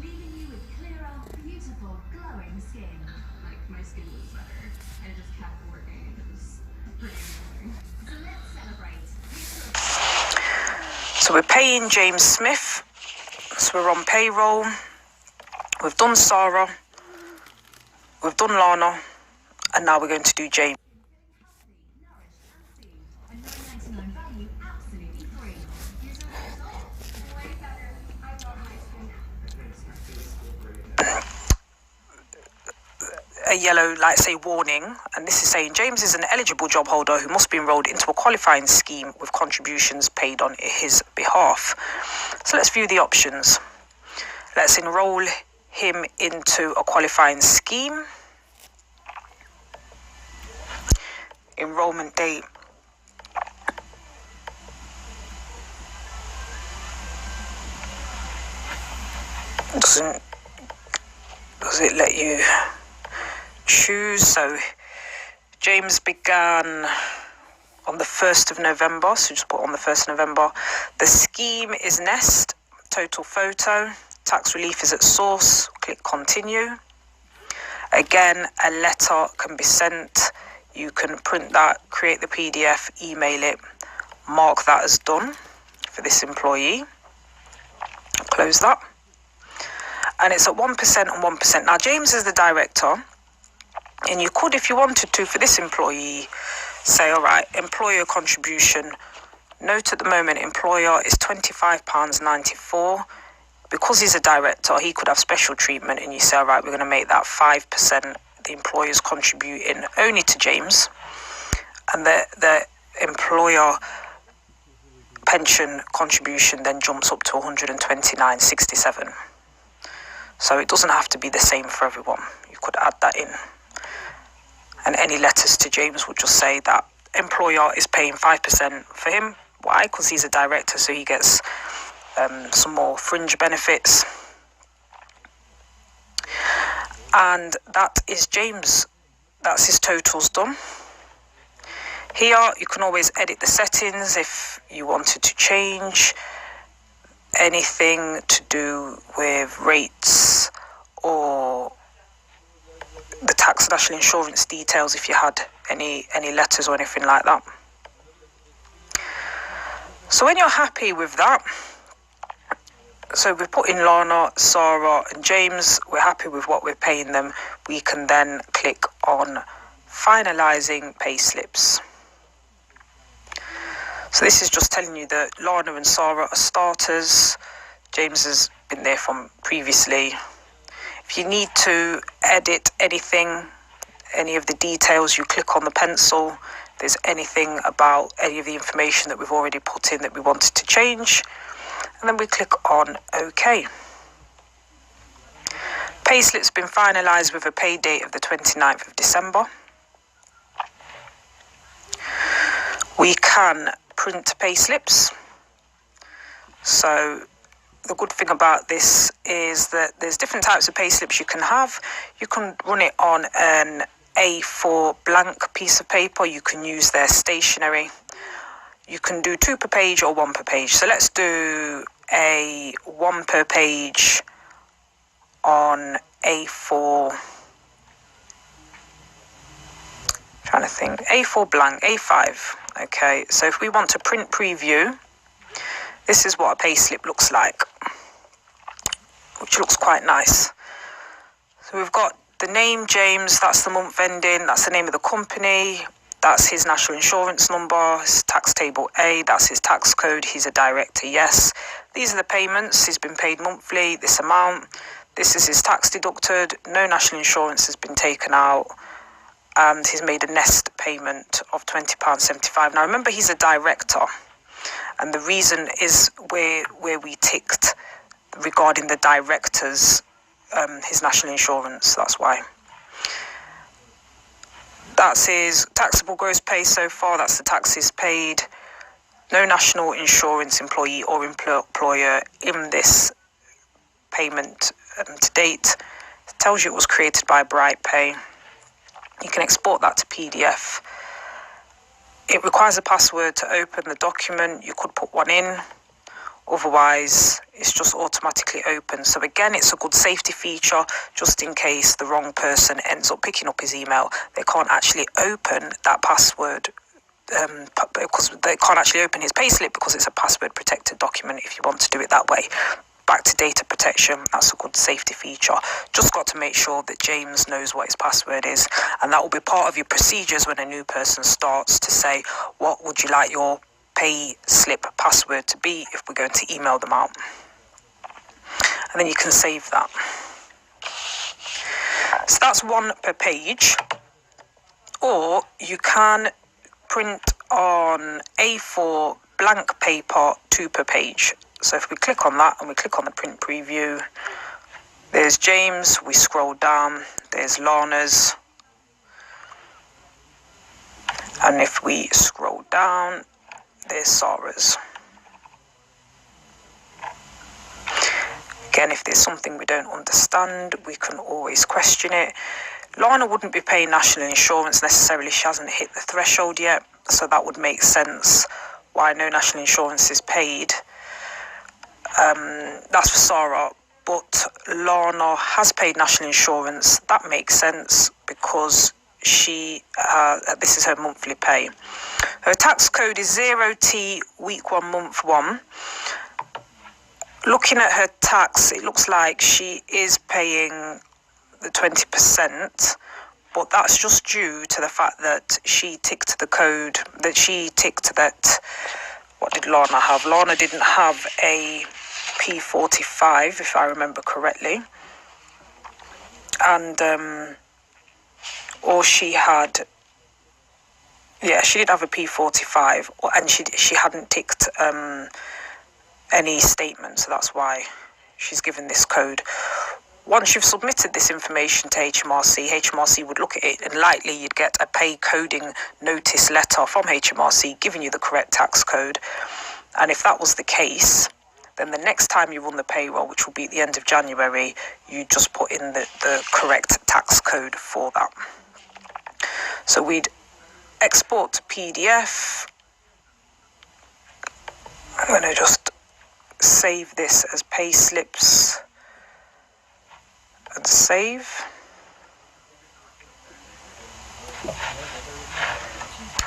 leaving you with clearer, beautiful, glowing skin. Like, my skin was better, and it just kept working, and it was pretty amazing. So let's celebrate. So we're paying James Smith. So we're on payroll. We've done Sarah. We've done Lana. And now we're going to do James. A $9.99 value, absolutely free. Here's a result. Way better. I love my skin now. A yellow, like say, warning, and this is saying James is an eligible job holder who must be enrolled into a qualifying scheme with contributions paid on his behalf. So let's view the options. Let's enroll him into a qualifying scheme. Enrollment date. Does it let you choose? So James began on the 1st of November, so just put on the 1st of November. The scheme is Nest, total photo, tax relief is at source, click continue. Again, a letter can be sent, you can print that, create the PDF, email it, mark that as done for this employee, close that. And it's at 1% and 1%. Now, James is the director, and you could, if you wanted to, for this employee, say, all right, employer contribution. Note at the moment, employer is £25.94. Because he's a director, he could have special treatment, and you say, all right, we're going to make that 5%. The employer's contributing only to James, and the employer pension contribution then jumps up to 129.67. So it doesn't have to be the same for everyone. You could add that in. And any letters to James would just say that employer is paying 5% for him. Why? Because he's a director, so he gets some more fringe benefits. And that is James. That's his totals done. Here, you can always edit the settings if you wanted to change anything to do with rates or the tax national insurance details if you had any letters or anything like that. So when you're happy with that, so we've put in Lana, Sarah and James, we're happy with what we're paying them, we can then click on finalising payslips. So this is just telling you that Lana and Sarah are starters. James has been there from previously. If you need to edit anything, any of the details, you click on the pencil. If there's anything about any of the information that we've already put in that we wanted to change, and then we click on OK. Payslip's been finalised with a pay date of the 29th of December. We can print payslips. So the good thing about this is that there's different types of payslips you can have. You can run it on an A4 blank piece of paper. You can use their stationery. You can do 2 per page or 1 per page. So let's do a 1 per page on A4. Trying to think. A4 blank, A5. Okay, so if we want to print preview, this is what a payslip looks like, which looks quite nice. So we've got the name James, that's the month ending, that's the name of the company, that's his national insurance number, his tax table A, that's his tax code, he's a director, yes. These are the payments, he's been paid monthly, this amount, this is his tax deducted, no national insurance has been taken out, and he's made a Nest payment of £20.75. Now remember, he's a director, and the reason is where we ticked regarding the director's his national insurance, that's why. That's his taxable gross pay so far, that's the taxes paid. No national insurance employee or employer in this payment to date. It tells you it was created by BrightPay. You can export that to PDF. It requires a password to open the document. You could put one in, Otherwise, it's just automatically open. So again, it's a good safety feature, just in case the wrong person ends up picking up his email. They can't actually open that password because they can't actually open his payslip because it's a password protected document if you want to do it that way. Back to data protection, that's a good safety feature. Just got to make sure that James knows what his password is, and that will be part of your procedures when a new person starts, to say, what would you like your pay slip password to be if we're going to email them out. And then you can save that. So that's one per page. Or you can print on A4 blank paper, 2 per page. So if we click on that and we click on the print preview, there's James, we scroll down, there's Lana's. And if we scroll down, there's Sarah's. Again, if there's something we don't understand, we can always question it. Lana wouldn't be paying national insurance necessarily. She hasn't hit the threshold yet, so that would make sense why no national insurance is paid. That's for Sarah, but Lana has paid national insurance. That makes sense because this is her monthly pay. Her tax code is 0T week 1 month 1. Looking at her tax, it looks like she is paying the 20%, but that's just due to the fact that she ticked the code, that what did Lana have? Lana didn't have a P45, if I remember correctly. And, or she had, she did have a P45, and she hadn't ticked any statement, so that's why she's given this code. Once you've submitted this information to HMRC would look at it, and likely you'd get a pay coding notice letter from HMRC giving you the correct tax code. And if that was the case, then the next time you run the payroll, which will be at the end of January, you just put in the correct tax code for that. So we'd export to PDF. I'm going to just save this as payslips and save. And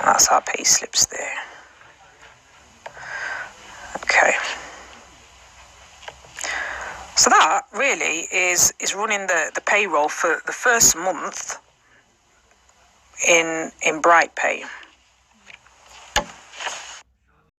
that's our payslips there. Okay. So that really is running the payroll for the first month in BrightPay.